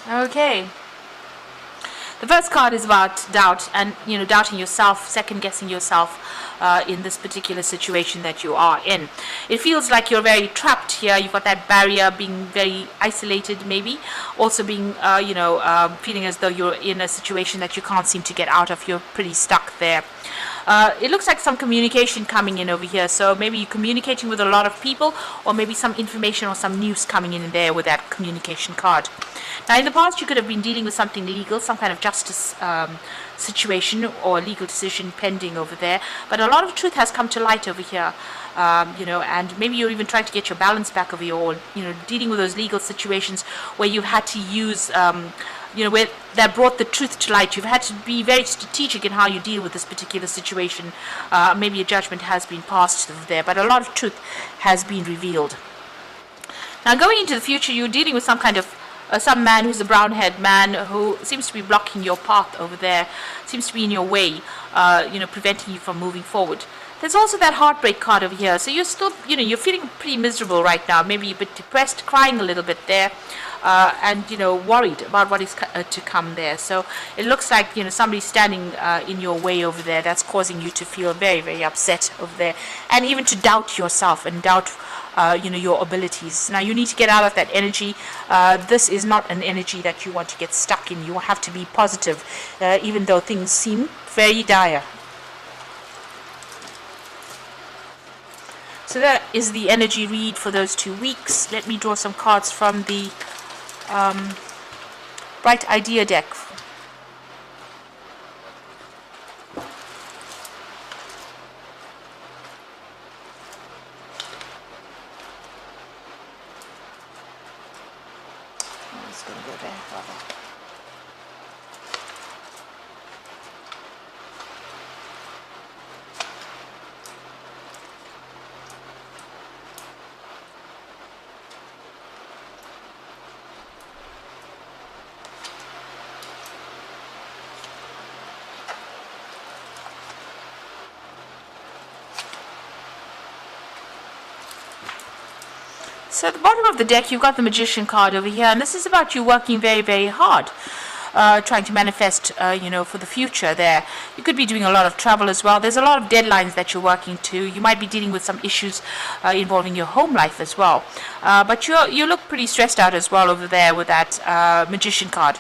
Okay. The first card is about doubt and, doubting yourself, second guessing yourself in this particular situation that you are in. It feels like you're very trapped here. You've got that barrier, being very isolated, maybe. Also being, feeling as though you're in a situation that you can't seem to get out of. You're pretty stuck there. It looks like some communication coming in over here. So maybe you're communicating with a lot of people, or maybe some information or some news coming in there with that communication card. Now, in the past, you could have been dealing with something legal, some kind of justice situation or legal decision pending over there. But a lot of truth has come to light over here, and maybe you're even trying to get your balance back over here, or, dealing with those legal situations where you've had to use, where that brought the truth to light. You've had to be very strategic in how you deal with this particular situation. Maybe a judgment has been passed over there, but a lot of truth has been revealed. Now, going into the future, you're dealing with some kind of some man who's a brown-haired man who seems to be blocking your path over there, seems to be in your way, preventing you from moving forward. There's also that heartbreak card over here. So you're still, you're feeling pretty miserable right now. Maybe a bit depressed, crying a little bit there, and, worried about what is to come there. So it looks like, somebody's standing in your way over there. That's causing you to feel very, very upset over there, and even to doubt yourself and doubt your abilities. Now, you need to get out of that energy. This is not an energy that you want to get stuck in. You have to be positive, even though things seem very dire. So that is the energy read for those 2 weeks. Let me draw some cards from the Bright Idea deck. So at the bottom of the deck, you've got the Magician card over here, and this is about you working very, very hard, trying to manifest, for the future there. You could be doing a lot of travel as well. There's a lot of deadlines that you're working to. You might be dealing with some issues involving your home life as well. But you look pretty stressed out as well over there with that Magician card.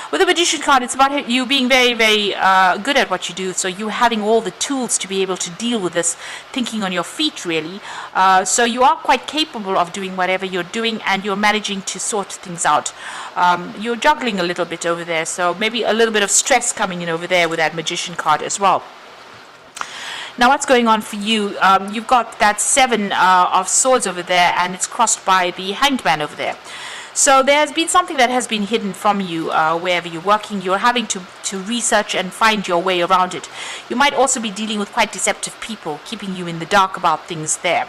With the Magician card, it's about you being very, very good at what you do. So you having all the tools to be able to deal with this, thinking on your feet, really. So you are quite capable of doing whatever you're doing, and you're managing to sort things out. You're juggling a little bit over there. So maybe a little bit of stress coming in over there with that Magician card as well. Now, what's going on for you? You've got that 7 of Swords over there, and it's crossed by the Hanged Man over there. So there has been something that has been hidden from you wherever you're working. You're having to research and find your way around it. You might also be dealing with quite deceptive people, keeping you in the dark about things there.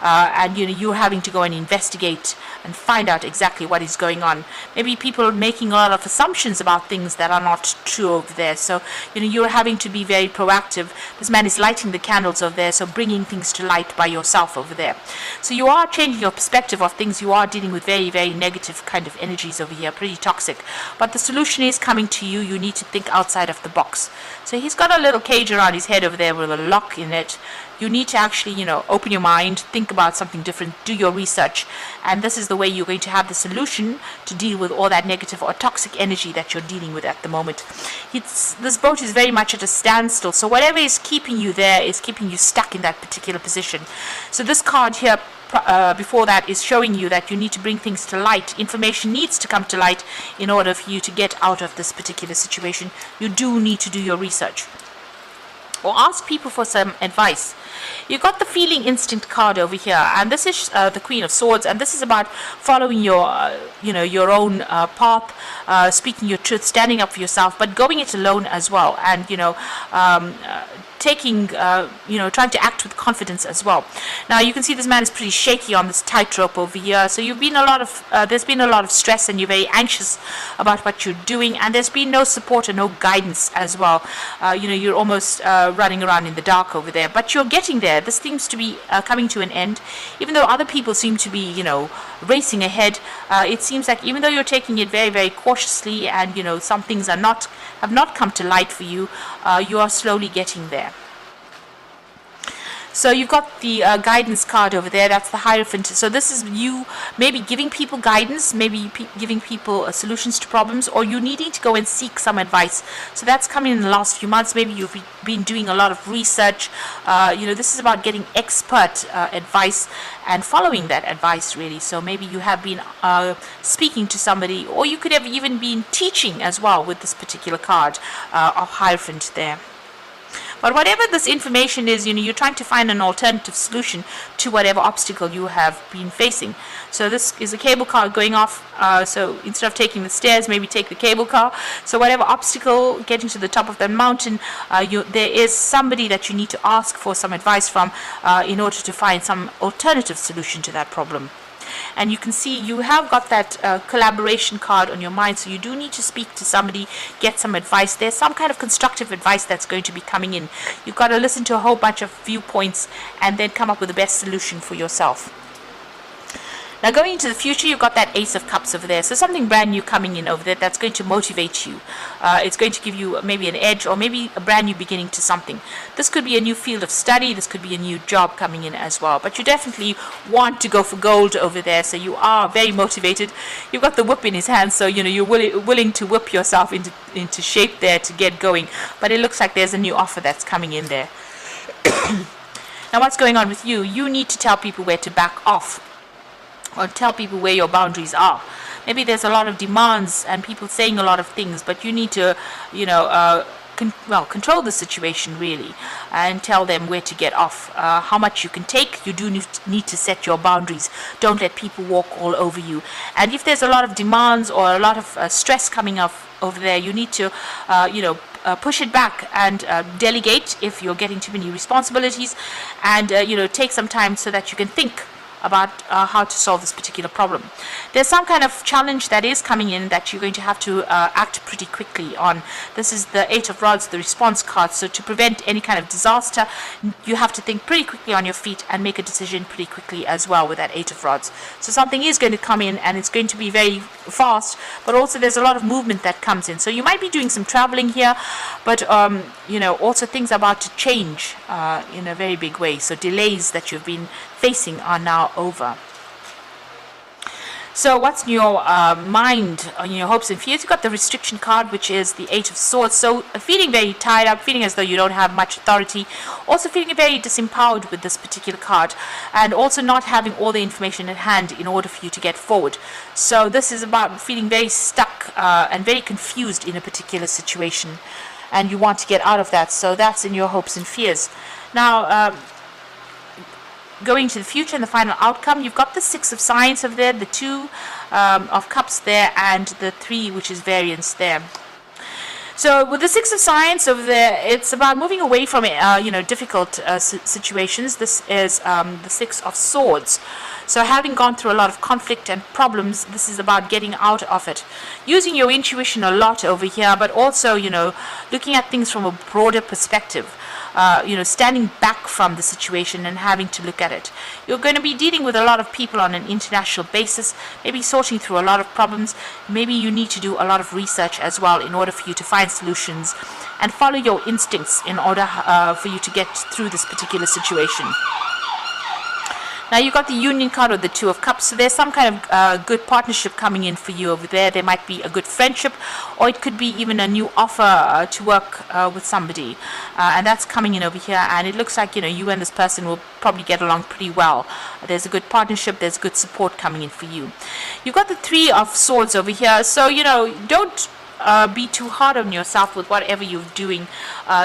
And you're having to go and investigate and find out exactly what is going on. Maybe people are making a lot of assumptions about things that are not true over there. So you're having to be very proactive. This man is lighting the candles over there, so bringing things to light by yourself over there. So you are changing your perspective of things. You are dealing with very, very negative kind of energies over here, pretty toxic. But the solution is coming to you. You need to think outside of the box. So he's got a little cage around his head over there with a lock in it. You need to actually, open your mind, think about something different, do your research. And this is the way you're going to have the solution to deal with all that negative or toxic energy that you're dealing with at the moment. This boat is very much at a standstill. So whatever is keeping you there is keeping you stuck in that particular position. So this card here, before that, is showing you that you need to bring things to light. Information needs to come to light in order for you to get out of this particular situation. You do need to do your research, or ask people for some advice. You've got the Feeling Instinct card over here, and this is the Queen of Swords, and this is about following your, your own path, speaking your truth, standing up for yourself, but going it alone as well, and, taking, trying to act with confidence as well. Now you can see this man is pretty shaky on this tightrope over here. So there's been a lot of stress, and you're very anxious about what you're doing, and there's been no support and no guidance as well. You're almost running around in the dark over there, but you're getting there. This seems to be coming to an end, even though other people seem to be, racing ahead. It seems like even though you're taking it very, very cautiously, and some things have not come to light for you, you are slowly getting there. So you've got the guidance card over there. That's the Hierophant. So this is you maybe giving people guidance, maybe giving people solutions to problems, or you needing to go and seek some advice. So that's coming in the last few months. Maybe you've been doing a lot of research. This is about getting expert advice and following that advice, really. So maybe you have been speaking to somebody, or you could have even been teaching as well with this particular card of Hierophant there. But whatever this information is, you're trying to find an alternative solution to whatever obstacle you have been facing. So this is a cable car going off. So instead of taking the stairs, maybe take the cable car. So whatever obstacle, getting to the top of that mountain, there is somebody that you need to ask for some advice from in order to find some alternative solution to that problem. And you can see you have got that collaboration card on your mind, so you do need to speak to somebody, get some advice. There's some kind of constructive advice that's going to be coming in. You've got to listen to a whole bunch of viewpoints and then come up with the best solution for yourself. Now going into the future, you've got that Ace of Cups over there. So something brand new coming in over there that's going to motivate you. It's going to give you maybe an edge, or maybe a brand new beginning to something. This could be a new field of study. This could be a new job coming in as well. But you definitely want to go for gold over there. So you are very motivated. You've got the whip in his hand. So, you're willing to whip yourself into shape there to get going. But it looks like there's a new offer that's coming in there. Now what's going on with you? You need to tell people where to back off, or tell people where your boundaries are. Maybe there's a lot of demands and people saying a lot of things, but you need to, control the situation really, and tell them where to get off, how much you can take. You do need to set your boundaries. Don't let people walk all over you. And if there's a lot of demands or a lot of stress coming up over there, you need to, push it back and delegate if you're getting too many responsibilities, and take some time so that you can think about how to solve this particular problem. There's some kind of challenge that is coming in that you're going to have to act pretty quickly on. This is the Eight of Rods, the response card. So to prevent any kind of disaster, you have to think pretty quickly on your feet and make a decision pretty quickly as well with that Eight of Rods. So something is going to come in, and it's going to be very fast, but also there's a lot of movement that comes in. So you might be doing some traveling here, but also things are about to change in a very big way. So delays that you've been facing are now over. So what's in your mind, on your hopes and fears? You've got the restriction card, which is the Eight of Swords. So feeling very tied up, feeling as though you don't have much authority, also feeling very disempowered with this particular card, and also not having all the information at hand in order for you to get forward. So this is about feeling very stuck and very confused in a particular situation, and you want to get out of that. So that's in your hopes and fears. Now, going to the future and the final outcome, you've got the Six of Science over there, the Two of Cups there, and the Three, which is variance there. So with the Six of Science over there, it's about moving away from difficult situations. This is the Six of Swords. So having gone through a lot of conflict and problems, this is about getting out of it. Using your intuition a lot over here, but also, looking at things from a broader perspective. Standing back from the situation and having to look at it. You're going to be dealing with a lot of people on an international basis, maybe sorting through a lot of problems. Maybe you need to do a lot of research as well in order for you to find solutions and follow your instincts in order for you to get through this particular situation. Now you've got the Union card or the Two of Cups, so there's some kind of good partnership coming in for you over there. There might be a good friendship, or it could be even a new offer to work with somebody, and that's coming in over here, and it looks like you and this person will probably get along pretty well. There's a good partnership, there's good support coming in for you. You've got the Three of Swords over here, so don't be too hard on yourself with whatever you're doing.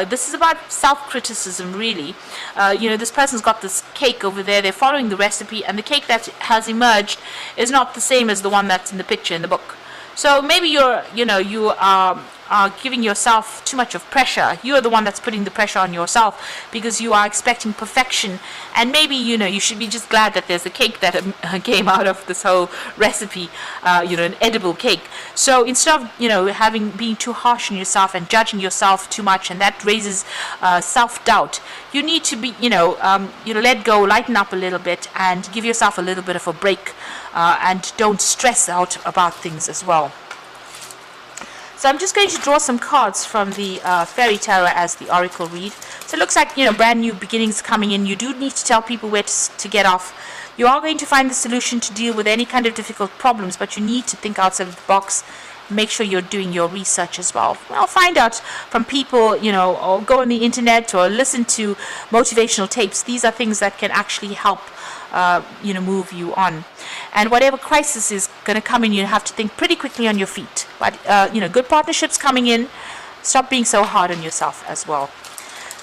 This is about self-criticism, really. This person's got this cake over there. They're following the recipe, and the cake that has emerged is not the same as the one that's in the picture in the book. So maybe you are are giving yourself too much of pressure. You are the one that's putting the pressure on yourself because you are expecting perfection, and maybe you should be just glad that there's a cake that came out of this whole recipe, an edible cake. So instead of being too harsh on yourself and judging yourself too much, and that raises self-doubt, you need to be let go, lighten up a little bit, and give yourself a little bit of a break, and don't stress out about things as well. So I'm just going to draw some cards from the Fairy Tarot as the Oracle read. So it looks like, brand new beginnings coming in. You do need to tell people where to get off. You are going to find the solution to deal with any kind of difficult problems, but you need to think outside of the box. Make sure you're doing your research as well. Find out from people, or go on the internet or listen to motivational tapes. These are things that can actually help move you on. And whatever crisis is going to come in, you have to think pretty quickly on your feet. But good partnerships coming in. Stop being so hard on yourself as well.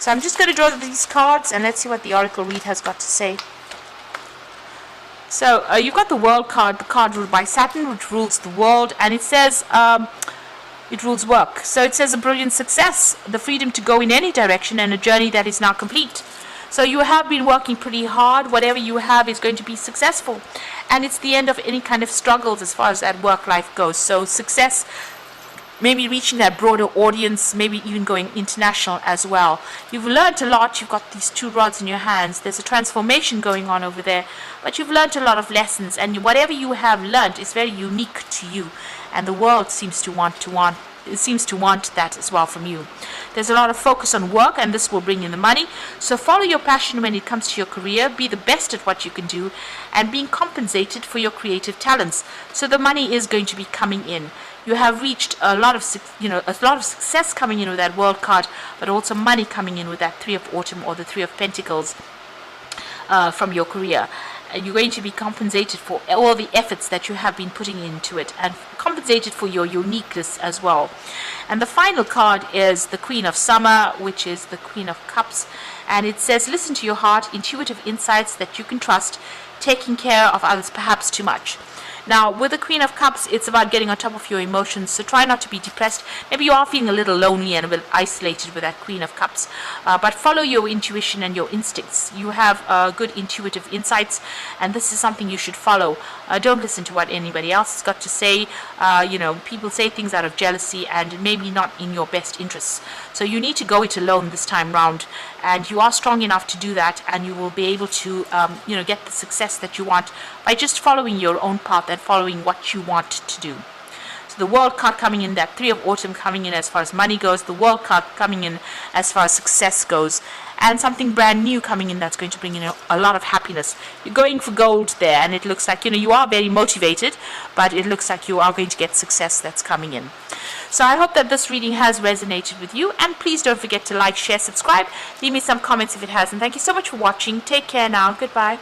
So I'm just going to draw these cards, and let's see what the Oracle read has got to say. So you've got the World card, the card ruled by Saturn, which rules the world, and it says it rules work. So it says a brilliant success, the freedom to go in any direction, and a journey that is now complete. So you have been working pretty hard. Whatever you have is going to be successful. And it's the end of any kind of struggles as far as that work life goes. So success, maybe reaching that broader audience, maybe even going international as well. You've learned a lot. You've got these 2 rods in your hands. There's a transformation going on over there. But you've learned a lot of lessons. And whatever you have learned is very unique to you. And the world seems to want that as well from you. There's a lot of focus on work, and this will bring in the money. So follow your passion when it comes to your career. Be the best at what you can do, and being compensated for your creative talents. So the money is going to be coming in. You have reached a lot of success coming in with that World card, but also money coming in with that 3 of Autumn or the 3 of Pentacles from your career. And you're going to be compensated for all the efforts that you have been putting into it, and compensated for your uniqueness as well. And the final card is the Queen of Summer, which is the Queen of Cups, and it says, listen to your heart, intuitive insights that you can trust, taking care of others perhaps too much. Now, with the Queen of Cups, it's about getting on top of your emotions, so try not to be depressed. Maybe you are feeling a little lonely and a bit isolated with that Queen of Cups, but follow your intuition and your instincts. You have good intuitive insights, and this is something you should follow. Don't listen to what anybody else has got to say. People say things out of jealousy and maybe not in your best interests. So you need to go it alone this time round, and you are strong enough to do that, and you will be able to get the success that you want by just following your own path and following what you want to do. So the World card coming in, that 3 of Autumn coming in as far as money goes, the World card coming in as far as success goes, and something brand new coming in that's going to bring in a lot of happiness. You're going for gold there, and it looks like you are very motivated, but it looks like you are going to get success that's coming in. So I hope that this reading has resonated with you, and please don't forget to like, share, subscribe, leave me some comments if it has, and thank you so much for watching. Take care now. Goodbye.